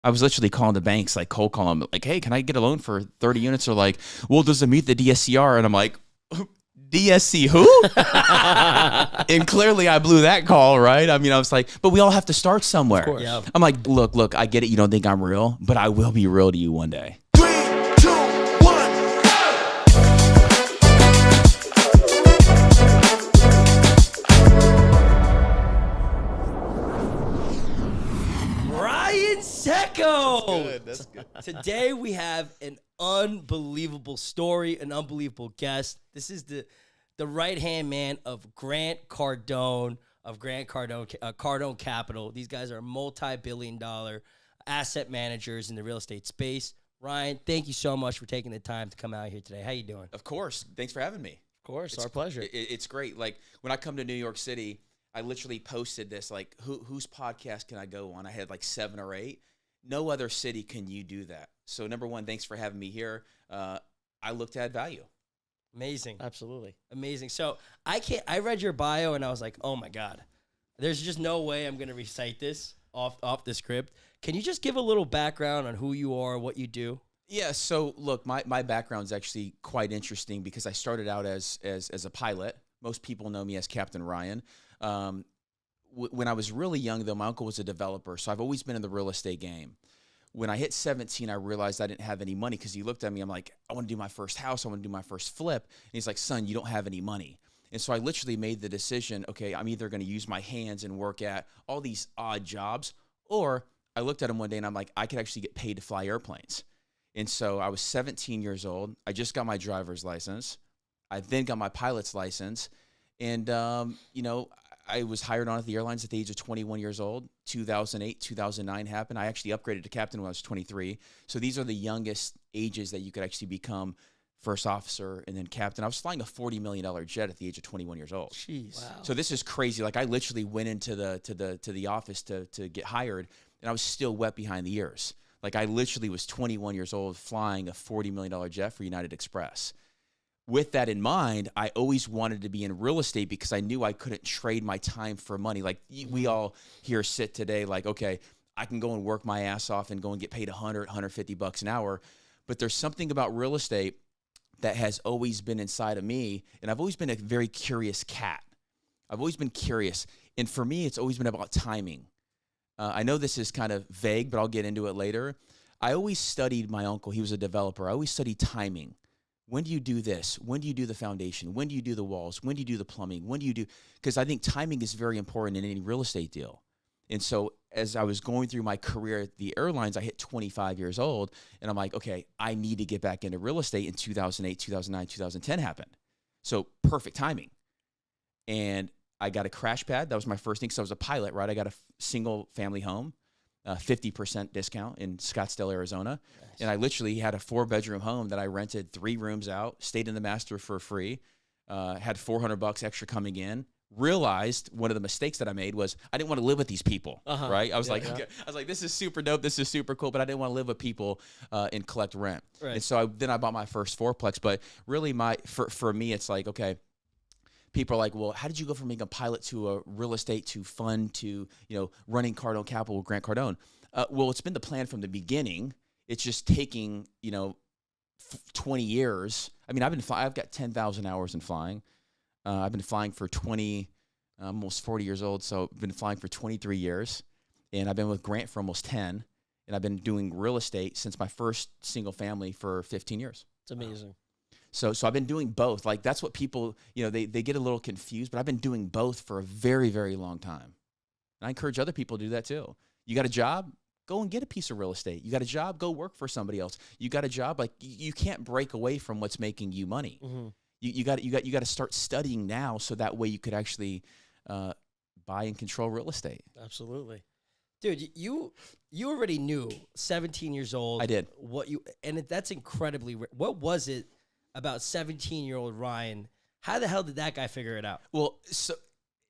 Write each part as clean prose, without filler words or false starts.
I was literally calling the banks, like cold calling them, like, hey, can I get a loan for 30 units? Or like, well, does it meet the DSCR? And I'm like, DSC who? And clearly I blew that call, right? I mean, I was like, but we all have to start somewhere. Of course. Yeah. I'm like, look, I get it. You don't think I'm real, but I will be real to you one day. 3, 2, 1. Tseko. That's good. Today we have an unbelievable story, an unbelievable guest. This is the right-hand man of Grant Cardone, Cardone Capital. These guys are multi-billion-dollar asset managers in the real estate space. Ryan, thank you so much for taking the time to come out here today. How you doing? Of course. Thanks for having me. Of course, our pleasure. It's great. Like when I come to New York City, I literally posted this, like, whose podcast can I go on? I had like 7 or 8. No other city can you do that. So number one, thanks for having me here. I look to add value. Amazing. Absolutely. Amazing. So I read your bio and I was like, oh my God, there's just no way I'm going to recite this off the script. Can you just give a little background on who you are, what you do? Yeah, so look, my background's actually quite interesting because I started out as a pilot. Most people know me as Captain Ryan. When I was really young, though, my uncle was a developer, so I've always been in the real estate game. When I hit 17, I realized I didn't have any money because he looked at me. I'm like, I want to do my first house. I want to do my first flip. And he's like, son, you don't have any money. And so I literally made the decision, okay, I'm either going to use my hands and work at all these odd jobs, or I looked at him one day and I'm like, I could actually get paid to fly airplanes. And so I was 17 years old. I just got my driver's license. I then got my pilot's license. And, I was hired on at the airlines at the age of 21 years old. 2008, 2009 happened. I actually upgraded to captain when I was 23. So these are the youngest ages that you could actually become first officer and then captain. I was flying a $40 million jet at the age of 21 years old. Jeez. Wow. So this is crazy. Like I literally went into the office to get hired, and I was still wet behind the ears. Like I literally was 21 years old flying a $40 million jet for United Express. With that in mind, I always wanted to be in real estate because I knew I couldn't trade my time for money. Like we all here sit today like, okay, I can go and work my ass off and go and get paid $100, $150 an hour. But there's something about real estate that has always been inside of me. And I've always been a very curious cat. I've always been curious. And for me, it's always been about timing. I know this is kind of vague, but I'll get into it later. I always studied my uncle. He was a developer. I always studied timing. When do you do this? When do you do the foundation? When do you do the walls? When do you do the plumbing? When do you do, because I think timing is very important in any real estate deal. And so as I was going through my career at the airlines, I hit 25 years old and I'm like, okay, I need to get back into real estate. In 2008, 2009, 2010 happened. So perfect timing. And I got a crash pad. That was my first thing because I was a pilot, right? I got a single family home. 50% discount in Scottsdale, Arizona. Nice. And I literally had a 4-bedroom home that I rented 3 rooms out, stayed in the master for free, had $400 extra coming in. Realized one of the mistakes that I made was I didn't want to live with these people, right? I was okay, this is super dope. This is super cool, but I didn't want to live with people and collect rent. Right. And so then I bought my first fourplex. But really for me, it's like, okay, people are like, well, how did you go from being a pilot to a real estate to fund to, running Cardone Capital with Grant Cardone? Well, it's been the plan from the beginning. It's just taking, 20 years. I mean, I've got 10,000 hours in flying. I've been flying for almost 40 years old. So I've been flying for 23 years and I've been with Grant for almost 10. And I've been doing real estate since my first single family for 15 years. It's amazing. So I've been doing both. Like that's what people, they get a little confused, but I've been doing both for a very, very long time. And I encourage other people to do that too. You got a job? Go and get a piece of real estate. You got a job? Go work for somebody else. You got a job? Like you can't break away from what's making you money. Mm-hmm. You got to start studying now so that way you could actually buy and control real estate. Absolutely. Dude, you already knew 17 years old. I did. That's incredibly what was it about 17-year-old Ryan? How the hell did that guy figure it out? Well, so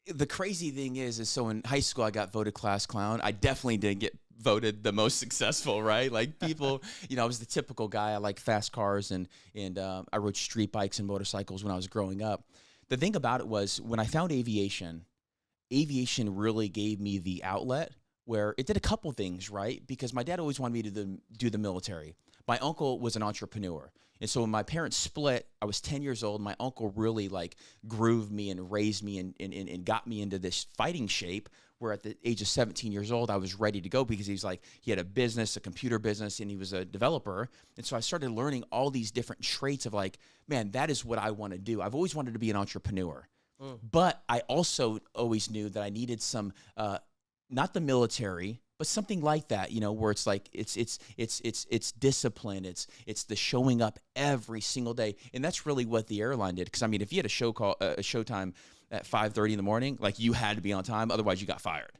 the crazy thing is so in high school, I got voted class clown. I definitely didn't get voted the most successful, right? Like people, I was the typical guy. I like fast cars and I rode street bikes and motorcycles when I was growing up. The thing about it was when I found aviation really gave me the outlet where it did a couple things, right? Because my dad always wanted me to do the military. My uncle was an entrepreneur. And so when my parents split, I was 10 years old. My uncle really like grooved me and raised me and got me into this fighting shape where at the age of 17 years old, I was ready to go because he had a business, a computer business, and he was a developer. And so I started learning all these different traits of like, man, that is what I want to do. I've always wanted to be an entrepreneur. But I also always knew that I needed some, not the military, but something like that, you know, where it's like it's discipline, it's the showing up every single day, and that's really what the airline did. Because I mean, if you had a showtime at 5:30 in the morning, like you had to be on time, otherwise you got fired.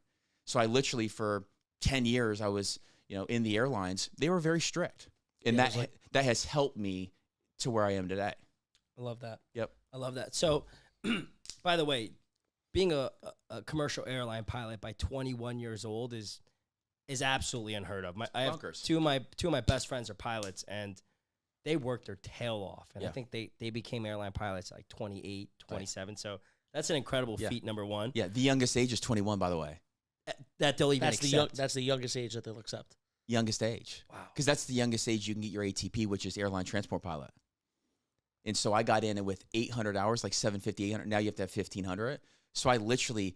So I literally for 10 years I was, you know, in the airlines. They were very strict, and that has helped me to where I am today. I love that. Yep, I love that. So, by the way, being a commercial airline pilot by 21 years old is absolutely unheard of. I have two of my best friends are pilots, and they worked their tail off. And I think they became airline pilots at like 28, 27. Right. So that's an incredible feat, number one. Yeah, the youngest age is 21, by the way. That they'll even accept. That's the youngest age that they'll accept. Youngest age. Wow. Because that's the youngest age you can get your ATP, which is airline transport pilot. And so I got in with 800 hours, like 750, 800. Now you have to have 1,500. So I literally,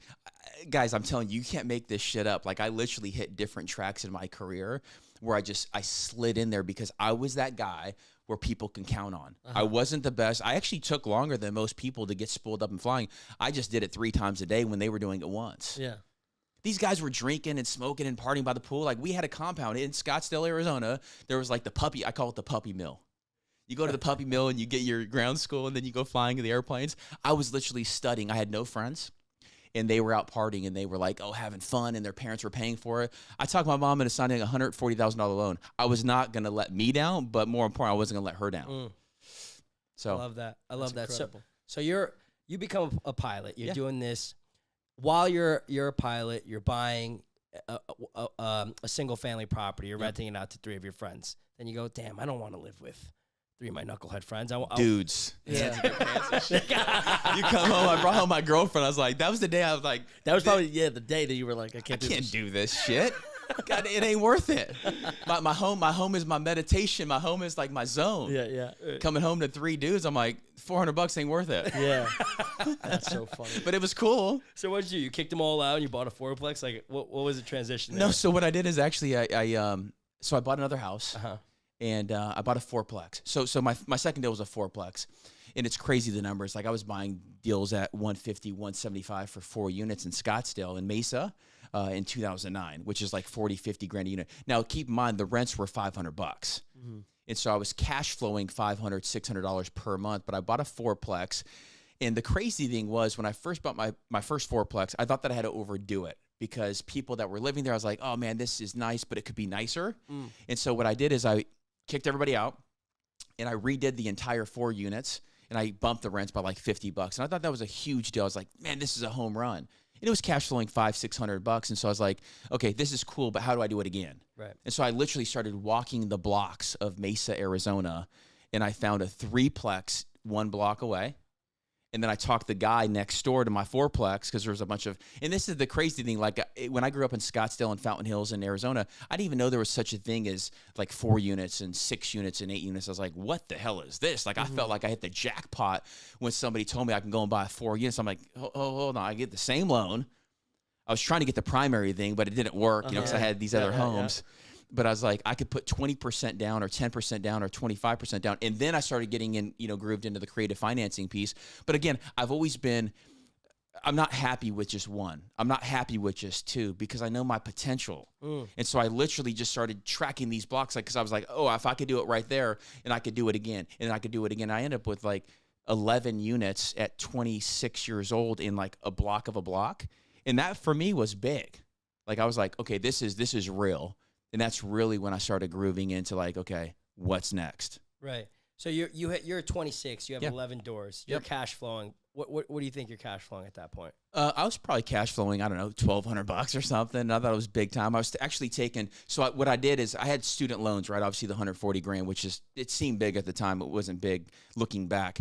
guys, I'm telling you, you can't make this shit up. Like I literally hit different tracks in my career where I slid in there because I was that guy where people can count on. I wasn't the best. I actually took longer than most people to get spooled up and flying. I just did it 3 times a day when they were doing it once. Yeah. These guys were drinking and smoking and partying by the pool. Like we had a compound in Scottsdale, Arizona. There was like the puppy, I call it the puppy mill. You go to the puppy mill and you get your ground school and then you go flying in the airplanes. I was literally studying. I had no friends and they were out partying and they were like, oh, having fun, and their parents were paying for it. I talked my mom into signing a $140,000 loan. I was not going to let me down, but more important, I wasn't going to let her down. So I love that. I love that. So you become a pilot. You're doing this while you're a pilot. You're buying a single family property. You're renting it out to 3 of your friends. Then you go, damn, I don't want to live with 3 of my knucklehead friends. Dudes. Yeah. You come home, I brought home my girlfriend. I was like, that was the day I was like. That was probably, the day that you were like, I can't do this shit. God, it ain't worth it. My home is my meditation. My home is like my zone. Yeah. Coming home to 3 dudes, I'm like, $400 ain't worth it. Yeah. That's so funny. But it was cool. So what did you do? You kicked them all out and you bought a fourplex? Like, what was the transition there? No, so what I did is actually, so I bought another house. And I bought a fourplex. So my second deal was a fourplex. And it's crazy, the numbers. Like I was buying deals at 150, 175 for 4 units in Scottsdale and Mesa in 2009, which is like 40, 50 grand a unit. Now keep in mind, the rents were $500. And so I was cash flowing $500, $600 per month, but I bought a fourplex. And the crazy thing was when I first bought my first fourplex, I thought that I had to overdo it because people that were living there, I was like, oh man, this is nice, but it could be nicer. And so what I did is I kicked everybody out and I redid the entire 4 units and I bumped the rents by like $50. And I thought that was a huge deal. I was like, man, this is a home run. And it was cash flowing $500-$600. And so I was like, okay, this is cool, but how do I do it again? Right. And so I literally started walking the blocks of Mesa, Arizona, and I found a 3-plex 1 block away. And then I talked the guy next door to my fourplex because there was a bunch of, and this is the crazy thing. Like when I grew up in Scottsdale and Fountain Hills in Arizona, I didn't even know there was such a thing as like 4 units and 6 units and 8 units. I was like, what the hell is this? Like I felt like I hit the jackpot when somebody told me I can go and buy 4 units. I'm like, hold on, I get the same loan. I was trying to get the primary thing, but it didn't work, you know, because I had these other homes. But I was like, I could put 20% down or 10% down or 25% down. And then I started getting in, grooved into the creative financing piece. But again, I've always been, I'm not happy with just 1. I'm not happy with just 2 because I know my potential. And so I literally just started tracking these blocks. Like, cause I was like, oh, if I could do it right there and I could do it again and I could do it again. I end up with like 11 units at 26 years old in like a block of a block. And that for me was big. Like, I was like, okay, this is real. And that's really when I started grooving into like, okay, what's next? Right. So you're 26. You have 11 doors. You're cash flowing. What do you think you're cash flowing at that point? I was probably cash flowing, I don't know, $1,200 or something. I thought it was big time. I was actually taking. So what I did is I had student loans, right? Obviously the 140 grand, which is, it seemed big at the time. It wasn't big looking back.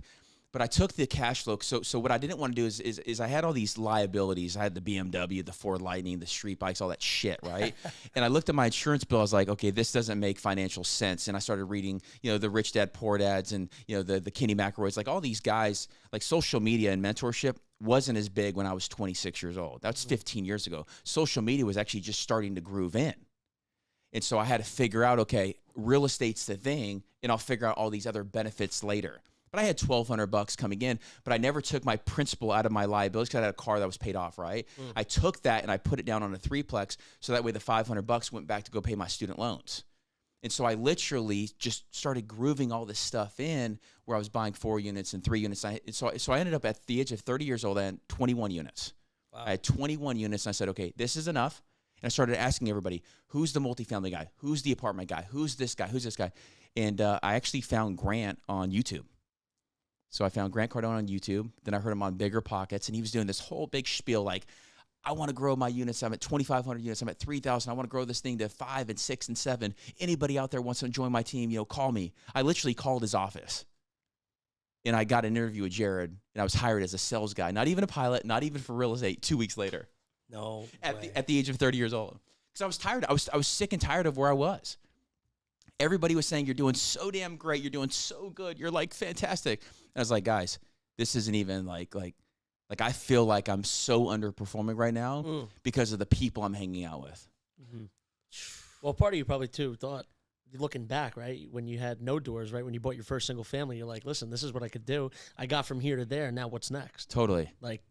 But I took the cash flow. So what I didn't want to do is I had all these liabilities. I had the BMW, the Ford Lightning, the street bikes, all that shit, right? And I looked at my insurance bill. I was like, okay, this doesn't make financial sense. And I started reading, the Rich Dad Poor Dads and, the Kenny McElroys, like all these guys, like social media and mentorship wasn't as big when I was 26 years old. That's 15 years ago. Social media was actually just starting to groove in. And so I had to figure out, okay, real estate's the thing, and I'll figure out all these other benefits later. But I had $1,200 coming in, but I never took my principal out of my liabilities because I had a car that was paid off, right? I took that and I put it down on a threeplex, so that way the $500 went back to go pay my student loans. And so I literally just started grooving all this stuff in where I was buying 4 units and 3 units. So I ended up at the age of 30 years old, I had 21 units. Wow. I had 21 units, and I said, okay, this is enough. And I started asking everybody, who's the multifamily guy? Who's the apartment guy? Who's this guy? Who's this guy? And I actually found Grant on YouTube. So I found Grant Cardone on YouTube. Then I heard him on Bigger Pockets, and he was doing this whole big spiel like, I want to grow my units. I'm at 2,500 units. I'm at 3,000. I want to grow this thing to 5 and 6 and 7. Anybody out there wants to join my team, call me. I literally called his office, and I got an interview with Jared, and I was hired as a sales guy, not even a pilot, not even for real estate, 2 weeks later. No at the age of 30 years old. Because I was tired. I was sick and tired of where I was. Everybody was saying, you're doing so damn great. You're doing so good. You're like fantastic. And I was like, guys, this isn't even like I feel like I'm so underperforming right now because of the people I'm hanging out with. Mm-hmm. Well, part of you probably too thought, looking back, right, when you had no doors, right, when you bought your first single family, you're like, listen, this is what I could do. I got from here to there. Now what's next? Totally. Like,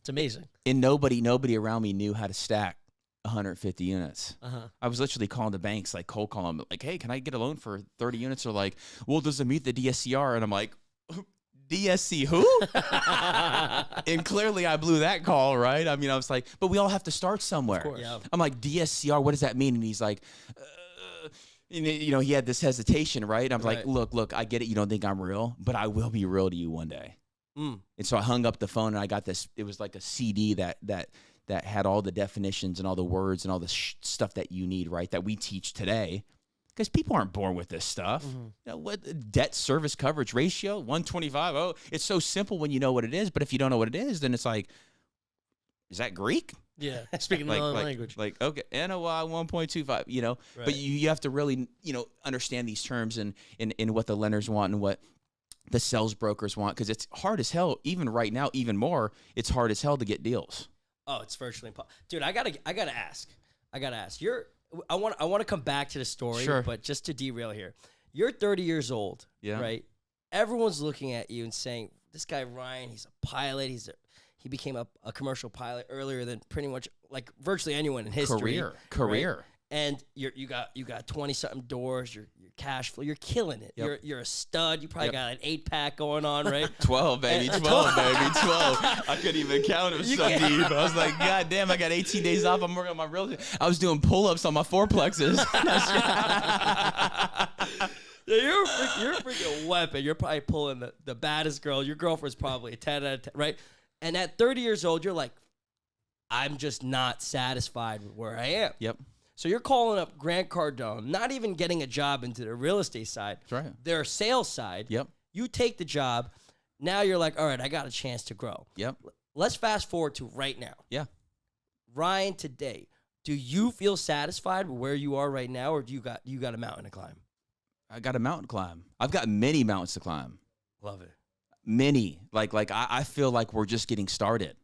it's amazing. And nobody around me knew how to stack 150 units. Uh-huh. I was literally calling the banks, like cold calling them, like, hey, can I get a loan for 30 units? Or like, well, does it meet the DSCR? And I'm like, DSC who? And clearly I blew that call, right? I mean, I was like, but we all have to start somewhere. Of course. Yeah. I'm like, DSCR, what does that mean? And he's like, he had this hesitation, right? I'm like, look, I get it. You don't think I'm real, but I will be real to you one day. And so I hung up the phone, and I got this. It was like a CD that had all the definitions and all the words and all the stuff that you need, right? That we teach today, because people aren't born with this stuff. What debt service coverage ratio 125? Oh, it's so simple when you know what it is, but if you don't know what it is, then it's like, is that Greek? Yeah, speaking another language. Like, okay, NOI 1.25, Right. But you have to really, understand these terms and what the lenders want and what the sales brokers want, because it's hard as hell, even right now, even more, it's hard as hell to get deals. Oh, it's virtually impossible. Dude, I gotta ask. I want to come back to the story, Sure. But just to derail here. You're 30 years old, right? Everyone's looking at you and saying, this guy Ryan, he's a pilot, he became a commercial pilot earlier than pretty much like virtually anyone in history. Career. Right? And you got 20-something doors, your cash flow, you're killing it. Yep. You're a stud. You probably got an 8-pack going on, right? 12, baby, 12, baby, 12. I couldn't even count. It was so deep. I was like, God damn, I got 18 days off. I'm working on my real estate. I was doing pull-ups on my fourplexes. You're a freaking weapon. You're probably pulling the baddest girl. Your girlfriend's probably a 10 out of 10, right? And at 30 years old, you're like, I'm just not satisfied with where I am. Yep. So you're calling up Grant Cardone, not even getting a job into the real estate side. That's right. Their sales side. Yep. You take the job. Now you're like, all right, I got a chance to grow. Yep. Let's fast forward to right now. Yeah. Ryan, today, do you feel satisfied with where you are right now, or do you got a mountain to climb? I got a mountain to climb. I've got many mountains to climb. Love it. Many. Like I feel like we're just getting started.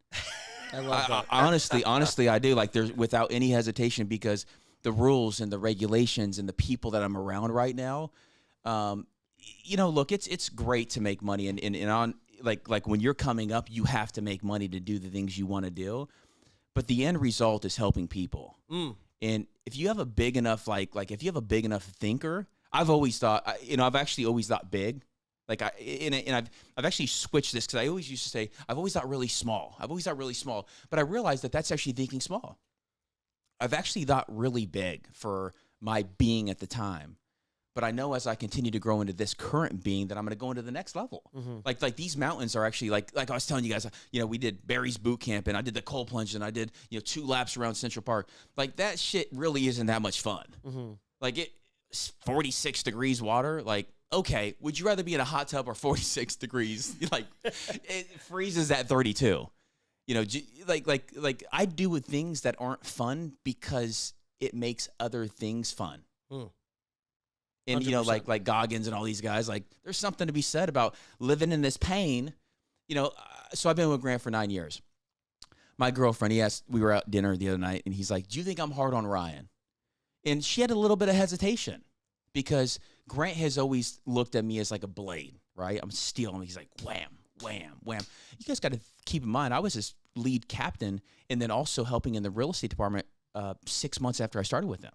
I love that. Honestly, I do. Like, there's without any hesitation, because the rules and the regulations and the people that I'm around right now, look, it's great to make money, and on like when you're coming up, you have to make money to do the things you want to do, but the end result is helping people. And if you have a big enough if you have a big enough thinker, I've always thought, I've actually always thought big. Like I've actually switched this, because I always used to say I've always thought really small. But I realized that that's actually thinking small. I've actually thought really big for my being at the time. But I know as I continue to grow into this current being that I'm going to go into the next level. Like these mountains are actually like I was telling you guys, we did Barry's boot camp, and I did the cold plunge, and I did 2 laps around Central Park. Like, that shit really isn't that much fun. Like, it's 46 degrees water. Like, okay, would you rather be in a hot tub or 46 degrees? Like, it freezes at 32. You know, like I do things that aren't fun because it makes other things fun. And, you know, 100%. like Goggins and all these guys, like, there's something to be said about living in this pain. You know, so I've been with Grant for 9 years. My girlfriend, we were out dinner the other night, and he's like, do you think I'm hard on Ryan? And she had a little bit of hesitation because Grant has always looked at me as like a blade, right? I'm stealing. He's like, wham, wham, wham. You guys got to keep in mind, I was his lead captain and then also helping in the real estate department 6 months after I started with him.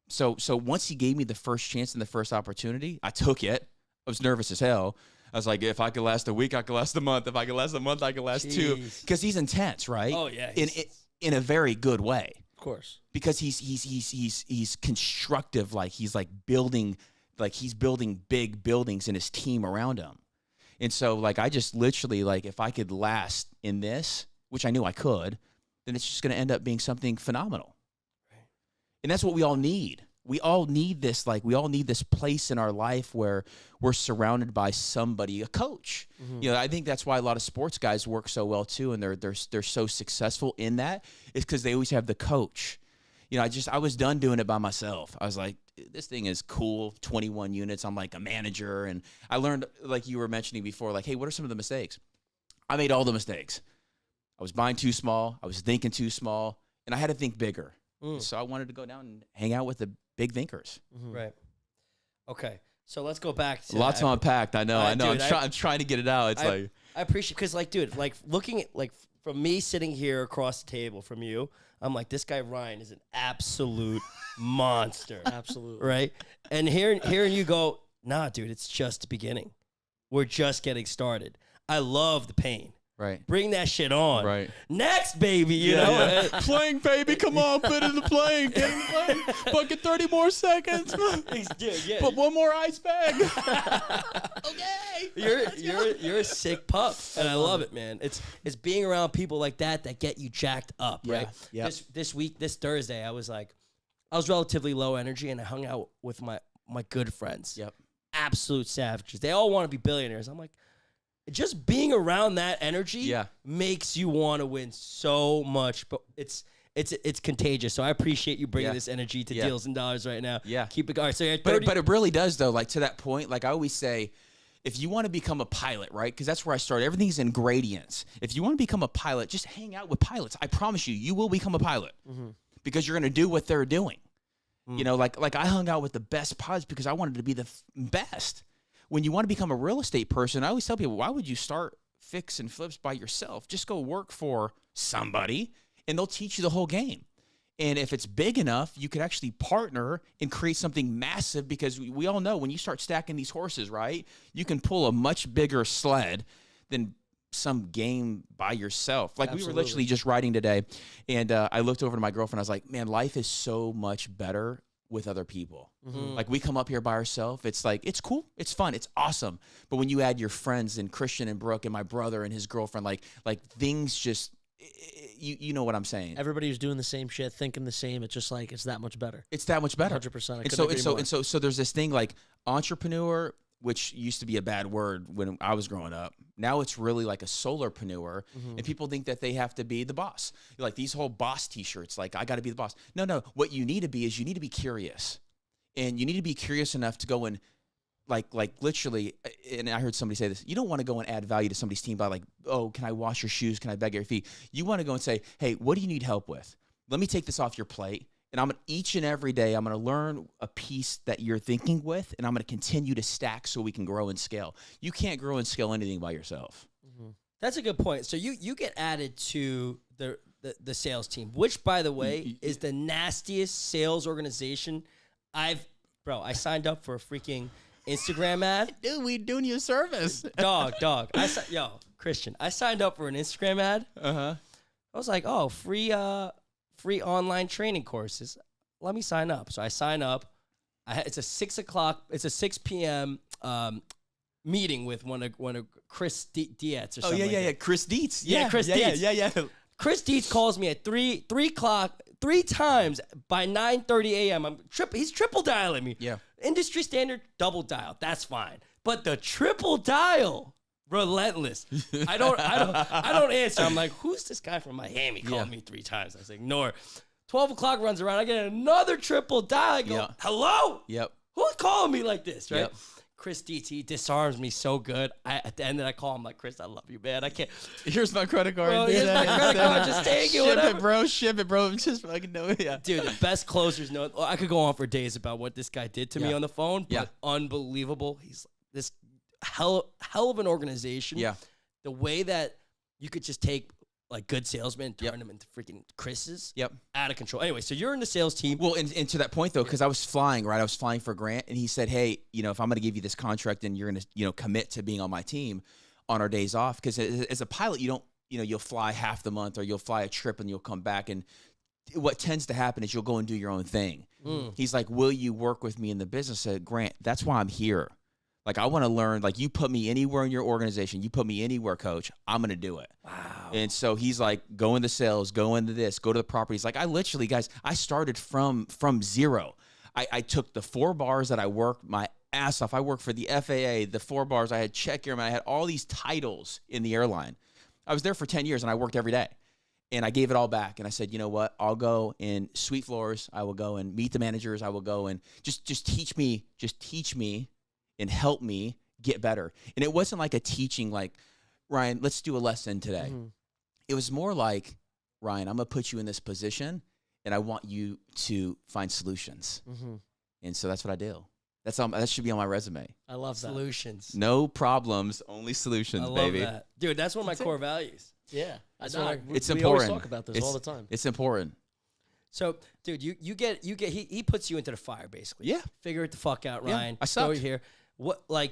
So once he gave me the first chance and the first opportunity, I took it. I was nervous as hell. I was like, if I could last a week, I could last a month. If I could last a month, I could last two. Because he's intense, right? Oh yeah, in a very good way. Of course. Because he's constructive, like he's building big buildings in his team around him. And so like I just literally, like, if I could last in this, which I knew I could, then it's just going to end up being something phenomenal. Right. And that's what we all need. We all need this, like, we all need this place in our life where we're surrounded by somebody, a coach. Mm-hmm. You know, I think that's why a lot of sports guys work so well too, and they're so successful in that, is because they always have the coach. You know, I was done doing it by myself. I was like, this thing is cool, 21 units. I'm like a manager, and I learned, like you were mentioning before, like, hey, what are some of the mistakes? I made all the mistakes. I was buying too small. I was thinking too small, and I had to think bigger. So I wanted to go down and hang out with the big thinkers. Mm-hmm. Right. Okay. So let's go back to lots to unpack. I know. Dude, I'm trying to get it out. It's I appreciate, because, like, dude, like, looking at, like, from me sitting here across the table from you, I'm like, this guy Ryan is an absolute monster. Absolutely. Right? And hearing you go, nah, dude, it's just the beginning. We're just getting started. I love the pain. Right. Bring that shit on. Right. Next, baby, you know? Yeah. Playing, baby. Come on, fit in the plane. Get in the plane. Fucking 30 more seconds. Yeah. Put one more ice bag. Okay. You're a sick pup, and I love it, man. It's being around people like that get you jacked up, right? Yeah. This Thursday, I was relatively low energy, and I hung out with my good friends. Yep. Absolute savages. They all want to be billionaires. I'm like, just being around that energy makes you want to win so much, but it's contagious. So I appreciate you bringing this energy to Deals and Dollars right now. Yeah. Keep it going. So you're at but 30. it really does, though, like, to that point, like I always say, if you want to become a pilot, right, because that's where I started. Everything's in gradients. If you want to become a pilot, just hang out with pilots. I promise you will become a pilot because you're going to do what they're doing. You know, like I hung out with the best pilots because I wanted to be the best. When you want to become a real estate person, I always tell people, why would you start fix and flips by yourself? Just go work for somebody, and they'll teach you the whole game. And if it's big enough, you could actually partner and create something massive, because we all know when you start stacking these horses, right, you can pull a much bigger sled than some game by yourself. Like, we were literally just riding today, and I looked over to my girlfriend. I was like, man, life is so much better with other people. Like, we come up here by ourselves. It's like, it's cool. It's fun. It's awesome. But when you add your friends and Christian and Brooke and my brother and his girlfriend, like things just, you know what I'm saying? Everybody who's doing the same shit, thinking the same. It's just like, it's that much better. It's that much better. 100%. So there's this thing like entrepreneur, which used to be a bad word when I was growing up. Now it's really like a solarpreneur, and people think that they have to be the boss. Like these whole boss t-shirts, like, I got to be the boss. No. What you need to be is you need to be curious. And you need to be curious enough to go and like literally, and I heard somebody say this, you don't want to go and add value to somebody's team by like, oh, can I wash your shoes? Can I beg your feet? You want to go and say, hey, what do you need help with? Let me take this off your plate. And each and every day, I'm going to learn a piece that you're thinking with, and I'm going to continue to stack so we can grow and scale. You can't grow and scale anything by yourself. That's a good point. So you get added to the sales team, which, by the way, is the nastiest sales organization I signed up for a freaking Instagram ad. Dude, we doing you a service. Dog. Christian, I signed up for an Instagram ad. I was like, oh, free online training courses. Let me sign up. So I sign up. It's a 6 p.m. Meeting with one of Chris Dietz or something. Yeah. Chris Dietz. Yeah, Chris Dietz. Yeah. Chris Dietz calls me at 3 o'clock 3 times by 9:30 a.m. He's triple dialing me. Yeah. Industry standard, double dial. That's fine. But the triple dial, relentless. I don't answer. I'm like, who's this guy from Miami? Called me 3 times. I say, ignore. 12 o'clock runs around. I get another triple dial. I go, hello? Yep. Who's calling me like this, right? Yep. Chris DT disarms me so good. At the end of that call, I'm like, Chris, I love you, man. I can't. Here's my credit card. Bro, here's my credit card. Just take it, Ship whatever. it, bro. Ship it, bro. Just fucking know it. Yeah. Dude, the best closers know. I could go on for days about what this guy did to me on the phone, but unbelievable. He's this hell of an organization. Yeah. The way that you could just take like good salesmen and turn them into freaking Chris's. Yep. Out of control. Anyway, so you're in the sales team. Well, and to that point though, because I was flying, right? I was flying for Grant, and he said, "Hey, if I'm going to give you this contract, and you're going to, commit to being on my team on our days off, because as a pilot, you don't, you'll fly half the month, or you'll fly a trip and you'll come back, and what tends to happen is you'll go and do your own thing." He's like, "Will you work with me in the business?" I said, "Grant, that's why I'm here. Like, I want to learn. Like, you put me anywhere in your organization, you put me anywhere, coach, I'm going to do it." Wow. And so he's like, go into sales, go into this, go to the properties. Like, I literally, guys, I started from zero. I took the 4 bars that I worked my ass off. I worked for the FAA, the 4 bars. I had check airman. I had all these titles in the airline. I was there for 10 years, and I worked every day. And I gave it all back. And I said, you know what? I'll go and sweep floors. I will go and meet the managers. I will go and just teach me and help me get better. And it wasn't like a teaching like, Ryan, let's do a lesson today. It was more like, Ryan, I'm going to put you in this position, and I want you to find solutions. And so that's what I do. That should be on my resume. I love that. Solutions. No problems, only solutions, I love baby. that. Dude, that's one of my core values. Yeah. That's No, what It's we important. always talk about this all the time. It's important. So, dude, you get he puts you into the fire basically. Yeah. Figure it the fuck out, Yeah, Ryan. I sucked. Go here. What I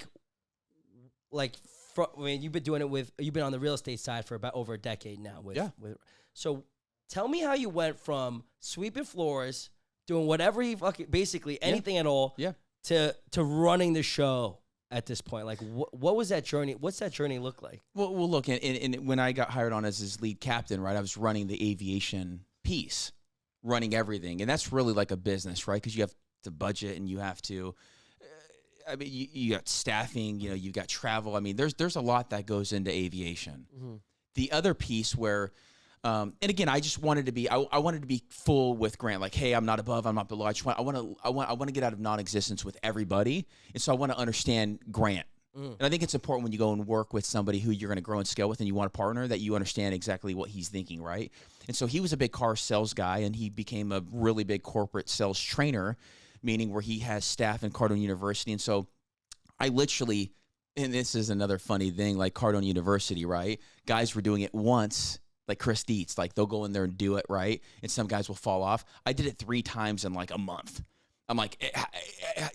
mean, you've been doing it you've been on the real estate side for about over a decade now. So tell me how you went from sweeping floors, doing whatever basically anything at all, to running the show at this point. Like, what was that journey? What's that journey look like? Well, look, and when I got hired on as his lead captain, right, I was running the aviation piece, running everything. And that's really like a business, right? Because you have to budget, and you have to, I mean, you got staffing, you got travel. I mean, there's a lot that goes into aviation. The other piece where, and again, I just wanted to be, I wanted to be full with Grant. Like, hey, I'm not above, I'm not below. I want to get out of non-existence with everybody. And so I want to understand Grant. And I think it's important when you go and work with somebody who you're going to grow and scale with, and you want a partner, that you understand exactly what he's thinking, right? And so he was a big car sales guy, and he became a really big corporate sales trainer, meaning where he has staff in Cardone University. And so I literally, and this is another funny thing, like Cardone University, right? Guys were doing it once, like Chris Dietz, like they'll go in there and do it, right? And some guys will fall off. I did it 3 times in like a month. I'm like,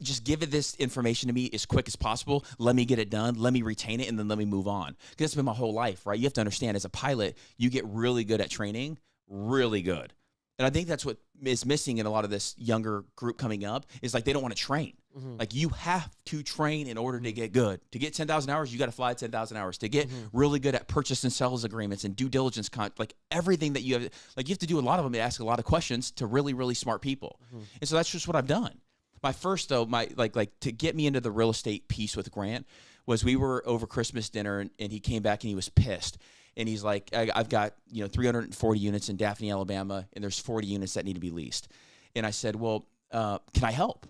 just give it this information to me as quick as possible. Let me get it done. Let me retain it, and then let me move on. Because that's been my whole life, right? You have to understand, as a pilot, you get really good at training, really good. And I think that's what is missing in a lot of this younger group coming up, is like they don't want to train. Like, you have to train in order to get good. To get 10,000 hours, you got to fly 10,000 hours. To get really good at purchase and sales agreements and due diligence, like everything that you have, like you have to do a lot of them to ask a lot of questions to really, really smart people. And so that's just what I've done. My first, though, like to get me into the real estate piece with Grant was, we were over Christmas dinner, and he came back and he was pissed. And he's like, I've got 340 units in Daphne, Alabama, and there's 40 units that need to be leased. And I said, well, can I help?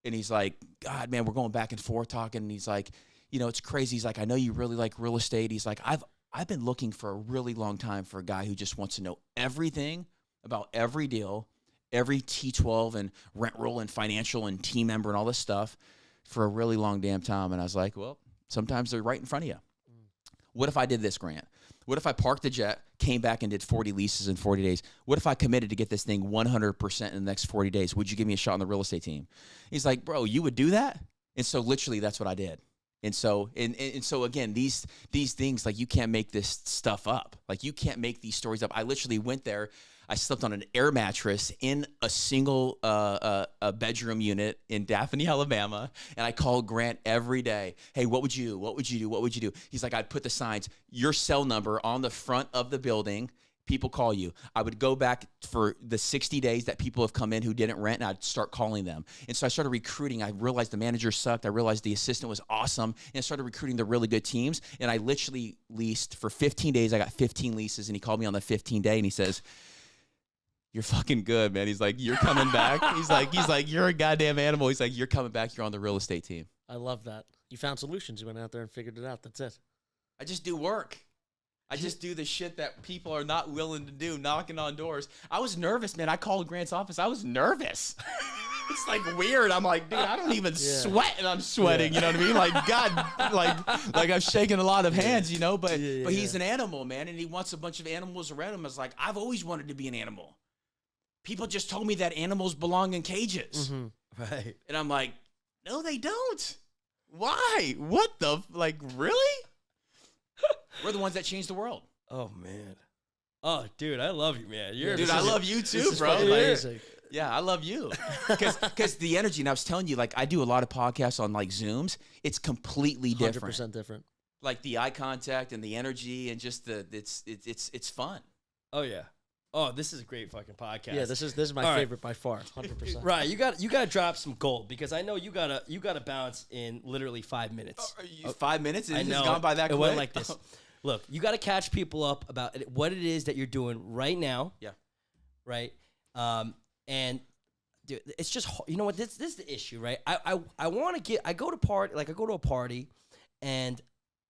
And he's like, God, man, we're going back and forth talking. And he's like, it's crazy. He's like, I know you really like real estate. He's like, I've been looking for a really long time for a guy who just wants to know everything about every deal, every T12 and rent roll and financial and team member and all this stuff for a really long damn time. And I was like, well, sometimes they're right in front of you. What if I did this, Grant? What if I parked the jet, came back and did 40 leases in 40 days? What if I committed to get this thing 100% in the next 40 days? Would you give me a shot on the real estate team? He's like, bro, you would do that? And so literally that's what I did. And so, and so again, these things, like, you can't make this stuff up. Like, you can't make these stories up. I literally went there. I slept on an air mattress in a single a bedroom unit in Daphne, Alabama, and I called Grant every day. Hey, what would you do? What would you do? What would you do? He's like, I'd put the signs, your cell number on the front of the building, People call you. I would go back for the 60 days that people have come in who didn't rent, and I'd start calling them. And so I started recruiting. I realized the manager sucked. I realized the assistant was awesome, and I started recruiting the really good teams. And I literally leased for 15 days. I got 15 leases, and he called me on the 15th day, and he says, "You're fucking good, man." He's like, "You're coming back." He's like, "You're a goddamn animal." He's like, "You're coming back. You're on the real estate team." I love that. You found solutions. You went out there and figured it out. That's it. I just do work. I just do the shit that people are not willing to do, knocking on doors. I was nervous, man. I called Grant's office. I was nervous. It's like weird. I'm like, dude, I don't even sweat, and I'm sweating. You know what I mean? Like, God, like I've shaken a lot of hands, you know. But he's an animal, man, and he wants a bunch of animals around him. It's like, I've always wanted to be an animal. People just told me that animals belong in cages, Right? and I'm like, no, they don't. Why? What the really? We're the ones that changed the world. Oh man. Oh, dude, I love you, man. Dude, I love you too, bro. Amazing. Yeah, I love you. Because the energy, and I was telling you, like, I do a lot of podcasts on, like, Zooms. It's completely different. 100% different. Like, the eye contact and the energy and just it's fun. Oh yeah. Oh, this is a great fucking podcast. Yeah, this is my favorite by far. 100%. Right, you got to drop some gold because I know you gotta bounce in literally 5 minutes. 5 minutes? I It's know gone by that it quick? went like this. Look, you got to catch people up about what it is that you're doing right now. Yeah. Right. And dude, it's just, you know what? This is the issue, right? I want to I go to a party, and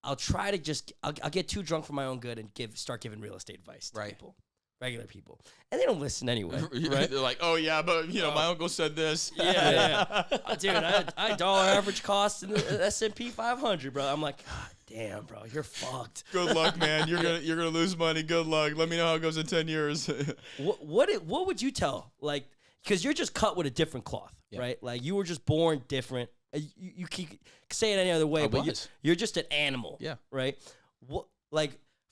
I'll try to I'll get too drunk for my own good and start giving real estate advice to people. Regular people, and they don't listen anyway, right? They're like, "Oh yeah, but my uncle said this." Yeah. Dude, I dollar average cost in the S&P 500, bro. I'm like, God damn, bro, you're fucked. Good luck, man. You're gonna lose money. Good luck. Let me know how it goes in 10 years. What would you tell? Like, because you're just cut with a different cloth, right? Like you were just born different. You keep say it any other way, but you're just an animal, right? What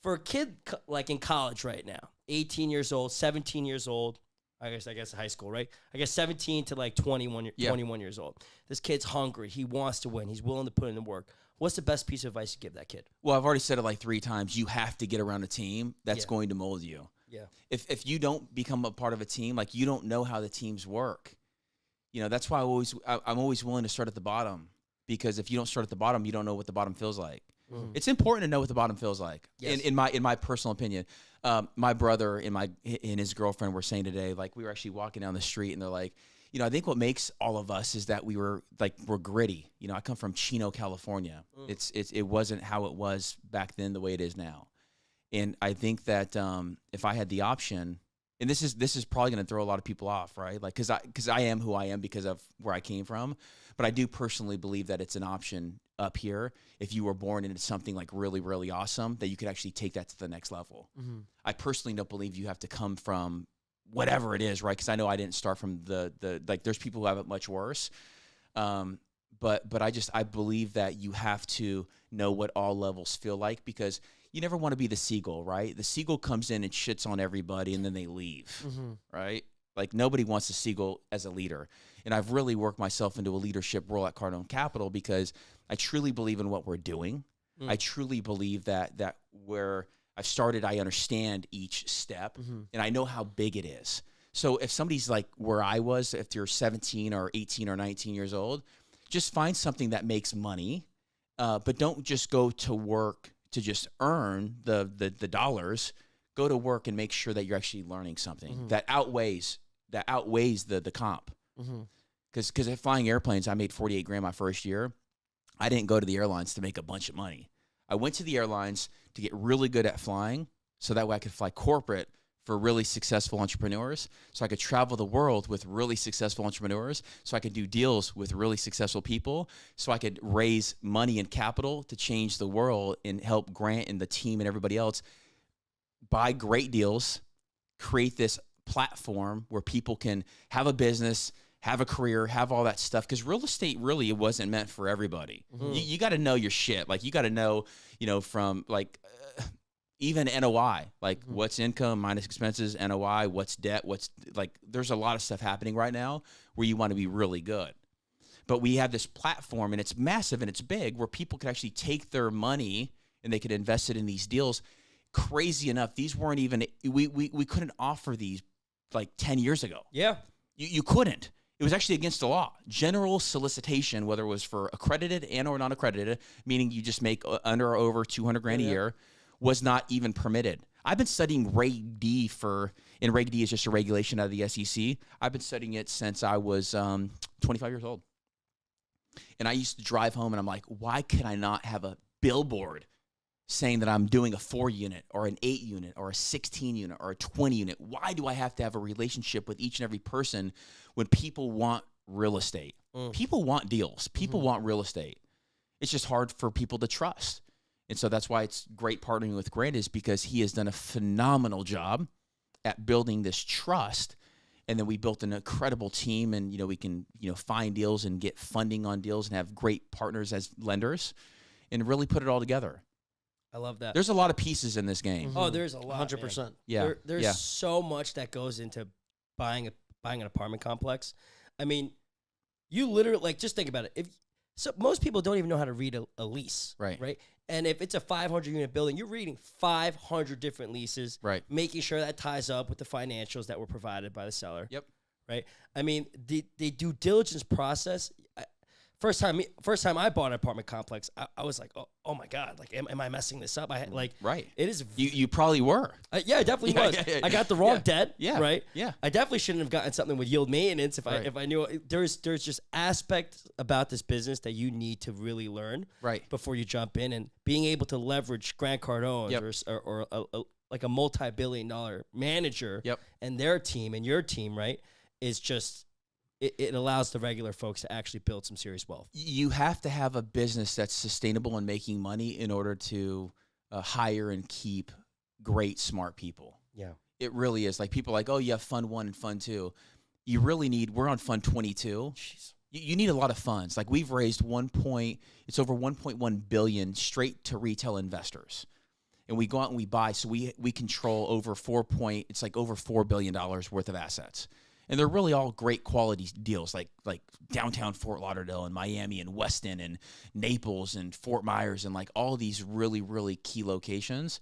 for a kid like in college right now, 18 years old, 17 years old, I guess high school, right? I guess 17 to like 21 years old. This kid's hungry. He wants to win. He's willing to put in the work. What's the best piece of advice you give that kid? Well, I've already said it like 3 times. You have to get around a team that's going to mold you. Yeah. If you don't become a part of a team, like you don't know how the teams work. You know, that's why I'm always willing to start at the bottom, because if you don't start at the bottom, you don't know what the bottom feels like. It's important to know what the bottom feels like. Yes. In my personal opinion, my brother and his girlfriend were saying today, like we were actually walking down the street, and they're like, you know, I think what makes all of us is that we're gritty. You know, I come from Chino, California. It wasn't how it was back then the way it is now, and I think that if I had the option, and this is probably going to throw a lot of people off, right? Like because I am who I am because of where I came from, but I do personally believe that it's an option up here if you were born into something like really, really awesome, that you could actually take that to the next level. I personally don't believe you have to come from whatever it is, right? Because I know I didn't start from the like there's people who have it much worse. But I believe that you have to know what all levels feel like, because you never want to be the seagull, right? The seagull comes in and shits on everybody and then they leave, right? Like nobody wants a seagull as a leader. And I've really worked myself into a leadership role at Cardone Capital because I truly believe in what we're doing. I truly believe that where I've started, I understand each step and I know how big it is. So if somebody's like where I was, if you're 17 or 18 or 19 years old, just find something that makes money, but don't just go to work to just earn the dollars. Go to work and make sure that you're actually learning something that outweighs the comp. Because at flying airplanes, I made $48,000 my first year. I didn't go to the airlines to make a bunch of money. I went to the airlines to get really good at flying, so that way I could fly corporate for really successful entrepreneurs, so I could travel the world with really successful entrepreneurs, so I could do deals with really successful people, so I could raise money and capital to change the world and help Grant and the team and everybody else buy great deals, create this platform where people can have a business, have a career, have all that stuff. Because real estate really, it wasn't meant for everybody. You got to know your shit. Like you got to know, from like even NOI, like what's income minus expenses, NOI, what's debt, what's like, there's a lot of stuff happening right now where you want to be really good. But we have this platform and it's massive and it's big where people could actually take their money and they could invest it in these deals, crazy enough, these weren't even, we couldn't offer these like 10 years ago. Yeah. You couldn't. It was actually against the law. General solicitation, whether it was for accredited and or non-accredited, meaning you just make under or over 200 grand a year, was not even permitted. I've been studying Reg D and Reg D is just a regulation out of the SEC. I've been studying it since I was 25 years old. And I used to drive home and I'm like, why can I not have a billboard saying that I'm doing a 4 unit or an 8 unit or a 16 unit or a 20 unit? Why do I have to have a relationship with each and every person when people want real estate? People want deals. People want real estate. It's just hard for people to trust. And so that's why it's great partnering with Grant, is because he has done a phenomenal job at building this trust. And then we built an incredible team, and, we can, find deals and get funding on deals and have great partners as lenders and really put it all together. I love that. There's a lot of pieces in this game. Oh, there's a lot. 100%. Yeah. There's so much that goes into buying an apartment complex. I mean, you literally, just think about it. So most people don't even know how to read a lease. Right. And if it's a 500 unit building, you're reading 500 different leases. Right. Making sure that ties up with the financials that were provided by the seller. Yep. Right. I mean, the due diligence process. First time I bought an apartment complex, I was like, oh my God, am I messing this up? Right. It is. You probably were. Yeah, I definitely was. Yeah. I got the wrong debt. Yeah. Right. Yeah. I definitely shouldn't have gotten something with yield maintenance if I knew there's just aspects about this business that you need to really learn before you jump in, and being able to leverage Grant Cardone or like a multi-billion-dollar manager and their team and your team, right, is just. It allows the regular folks to actually build some serious wealth. You have to have a business that's sustainable and making money in order to hire and keep great, smart people. Yeah. It really is. Like, people are like, oh, you have fund 1 and fund 2. You really need, we're on fund 22. Jeez. You need a lot of funds. Like, we've raised it's over 1.1 billion straight to retail investors. And we go out and we buy. So we control over over $4 billion worth of assets. And they're really all great quality deals, like downtown Fort Lauderdale and Miami and Weston and Naples and Fort Myers and like all these really, really key locations.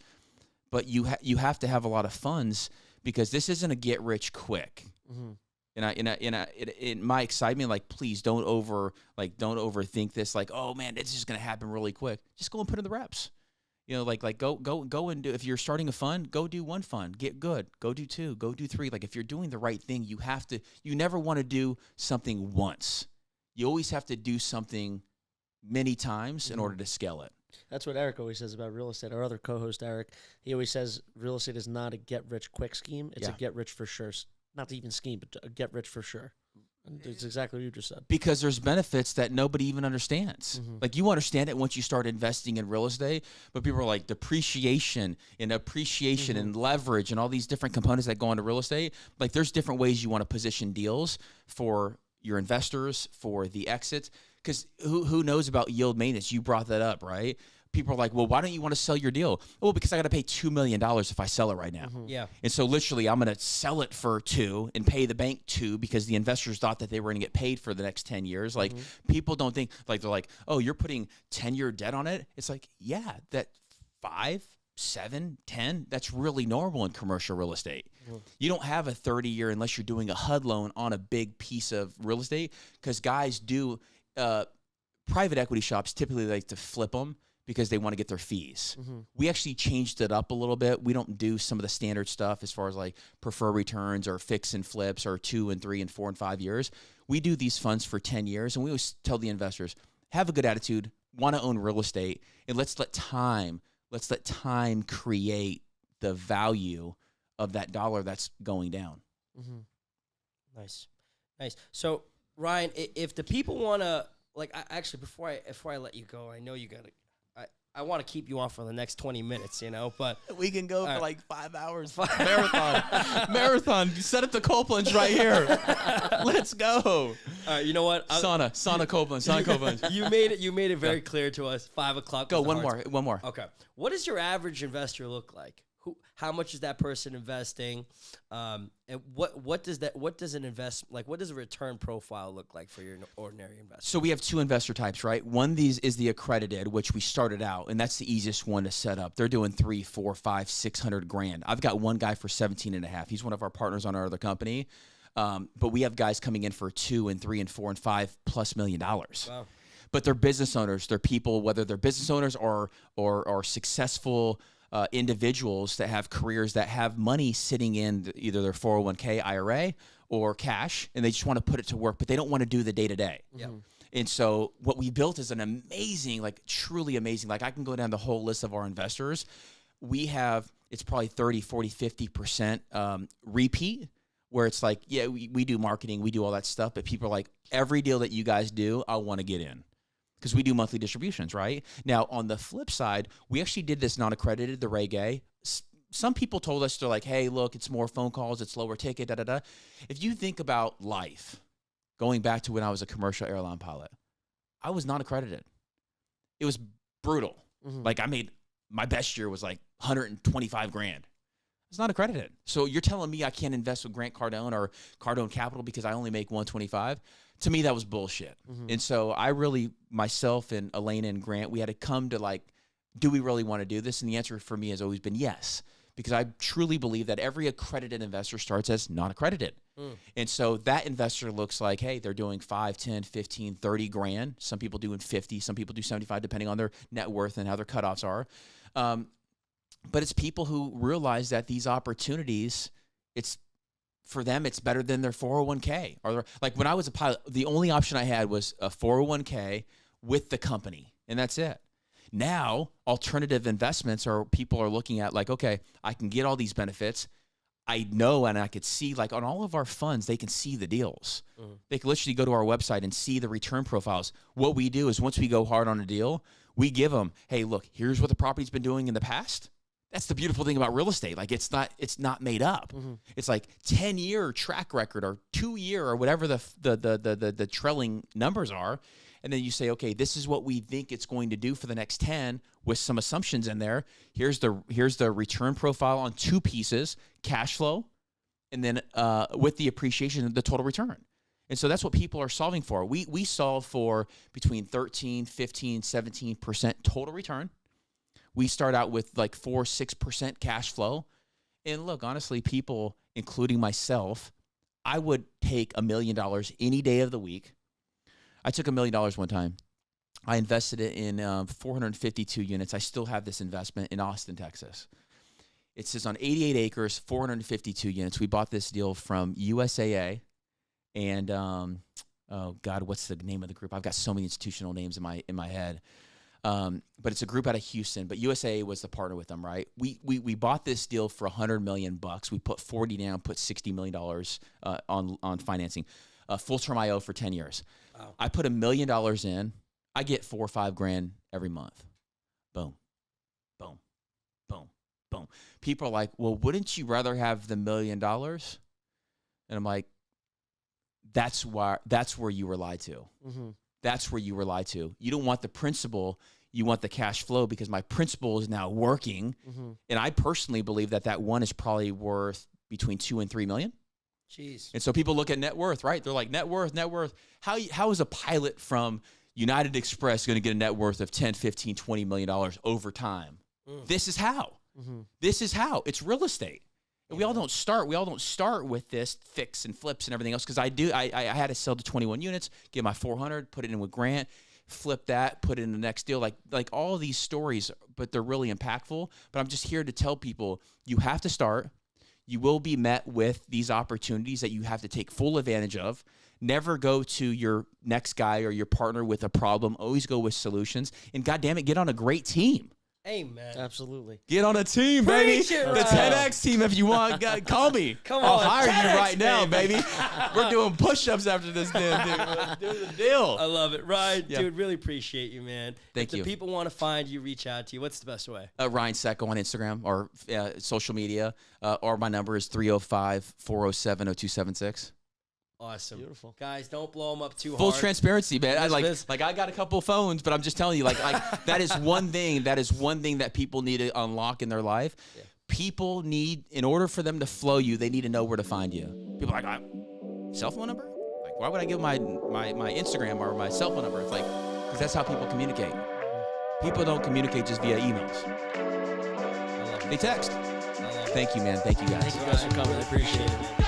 But you have to have a lot of funds, because this isn't a get rich quick. In my excitement, like, please don't overthink this. Like, oh man, this is gonna happen really quick. Just go and put in the reps. Go and do, if you're starting a fund, go do 1 fund, get good, go do 2, go do 3. Like, if you're doing the right thing, you never want to do something once. You always have to do something many times in order to scale it. That's what Eric always says about real estate. Our other co-host, Eric, he always says real estate is not a get rich quick scheme. It's a get rich for sure. Not even scheme, but a get rich for sure. And it's exactly what you just said. Because there's benefits that nobody even understands. Like, you understand it once you start investing in real estate, but people are like, depreciation and appreciation and leverage and all these different components that go into real estate. Like, there's different ways you want to position deals for your investors, for the exits. Because who knows about yield maintenance? You brought that up, right? People are like, well, why don't you want to sell your deal? Oh, because I got to pay $2 million if I sell it right now. Yeah. And so literally I'm going to sell it for 2 and pay the bank 2 because the investors thought that they were going to get paid for the next 10 years. Like, people don't think, like, they're like, oh, you're putting 10-year debt on it. It's like, yeah, that 5, 7, 10, that's really normal in commercial real estate. You don't have a 30-year unless you're doing a HUD loan on a big piece of real estate, because guys do, private equity shops typically like to flip them because they want to get their fees. We actually changed it up a little bit. We don't do some of the standard stuff as far as like prefer returns or fix and flips or 2 and 3 and 4 and 5 years. We do these funds for 10 years. And we always tell the investors, have a good attitude, want to own real estate, and let's let time create the value of that dollar that's going down. Nice. So Ryan, if the people want to, like, actually, before I let you go, I know you got to, I want to keep you on for the next 20 minutes, but we can go for like 5 hours. Marathon. You set up the cold plunge right here. Let's go. All right, you know what? Sauna cold plunge. You made it very clear to us. 5 o'clock. Go one more. Okay. What does your average investor look like? how much is that person investing, and what does a return profile look like for your ordinary investor? So we have two investor types, right? One is the accredited, which we started out, and that's the easiest one to set up. They're doing 3, 4, 5, 600 grand. I've got one guy for 17.5. He's one of our partners on our other company. But we have guys coming in for 2 and 3 and 4 and $5+ million. Wow. But they're business owners. They're people, whether they're business owners or successful individuals that have careers that have money sitting in either their 401k, IRA, or cash, and they just want to put it to work, but they don't want to do the day-to-day. Yeah. And so what we built is an amazing, like truly amazing, like I can go down the whole list of our investors. We have, it's probably 30, 40, 50% repeat, where it's like, yeah, we do marketing, we do all that stuff, but people are like, every deal that you guys do, I want to get in. Because we do monthly distributions, right? Now, on the flip side, we actually did this non-accredited, the reggae. Some people told us, they're like, hey, look, it's more phone calls, it's lower ticket, da-da-da. If you think about life, going back to when I was a commercial airline pilot, I was non-accredited. It was brutal. Like my best year was like 125 grand. It's not accredited. So you're telling me I can't invest with Grant Cardone or Cardone Capital because I only make 125? To me, that was bullshit. And so I really, myself and Elena and Grant, we had to come to like, do we really want to do this? And the answer for me has always been yes, because I truly believe that every accredited investor starts as non-accredited. And so that investor looks like, hey, they're doing 5, 10, 15, 30 grand. Some people doing 50, some people do 75, depending on their net worth and how their cutoffs are. But it's people who realize that these opportunities, for them, it's better than their 401k. Or like when I was a pilot, the only option I had was a 401k with the company, and that's it. Now, alternative investments are people are looking at like, okay, I can get all these benefits. I know, and I could see like on all of our funds, they can see the deals. They can literally go to our website and see the return profiles. What we do is once we go hard on a deal, we give them, hey, look, here's what the property's been doing in the past. That's the beautiful thing about real estate. Like it's not made up. It's like 10-year track record or 2-year or whatever the trailing numbers are. And then you say, okay, this is what we think it's going to do for the next 10 with some assumptions in there. Here's the return profile on 2 pieces, cash flow, and then with the appreciation of the total return. And so that's what people are solving for. We solve for between 13, 15, 17% total return. We start out with like 4, 6% cash flow. And look, honestly, people, including myself, I would take $1 million any day of the week. I took $1 million one time. I invested it in 452 units. I still have this investment in Austin, Texas. It says on 88 acres, 452 units. We bought this deal from USAA. And, oh, God, what's the name of the group? I've got so many institutional names in my head. But it's a group out of Houston, but USAA was the partner with them, right? We bought this deal for $100 million. We put 40 down, put $60 million on financing, full-term IO for 10 years. Wow. I put $1 million in. I get 4 or 5 grand every month. Boom, boom, boom, boom. People are like, well, wouldn't you rather have the $1 million? And I'm like, that's where you were lied to. That's where you were lied to. You don't want the principal, you want the cash flow, because my principal is now working. And I personally believe that one is probably worth between 2 and 3 million. Jeez. And so people look at net worth, right? They're like, net worth. How is a pilot from United Express going to get a net worth of 10, 15, $20 million over time? This is how. This is how. It's real estate. And we all don't start with this fix and flips and everything else, because I had to sell to 21 units, get my 400, put it in with Grant, flip that, put it in the next deal, like all of these stories, but they're really impactful. But I'm just here to tell people, you have to start. You will be met with these opportunities that you have to take full advantage of. Never go to your next guy or your partner with a problem. Always go with solutions. And goddamn it, get on a great team. Amen. Absolutely. Get on a team, baby. Preach it, The Ryan. 10X team, if you want, call me. Come I'll on, hire 10X, you right now, baby. We're doing push-ups after this damn thing. Let's do the deal. I love it. Ryan, Yeah. dude, really appreciate you, man. Thank you. If the people want to find you, reach out to you, what's the best way? Ryan Tseko on Instagram or social media, or my number is 305-407-0276. Awesome. Beautiful. Guys, don't blow them up too Full hard. transparency, man. I This- I got a couple phones, but I'm just telling you, like that is one thing. That is one thing that people need to unlock in their life. Yeah. people need, in order for them to flow you, they need to know where to find you. People are like, cell phone number? Like, why would I give my Instagram or my cell phone number? It's like, because that's how people communicate. People don't communicate just via emails. They text. Thank you, man. Thank you, guys. Thank you guys for coming. I appreciate it.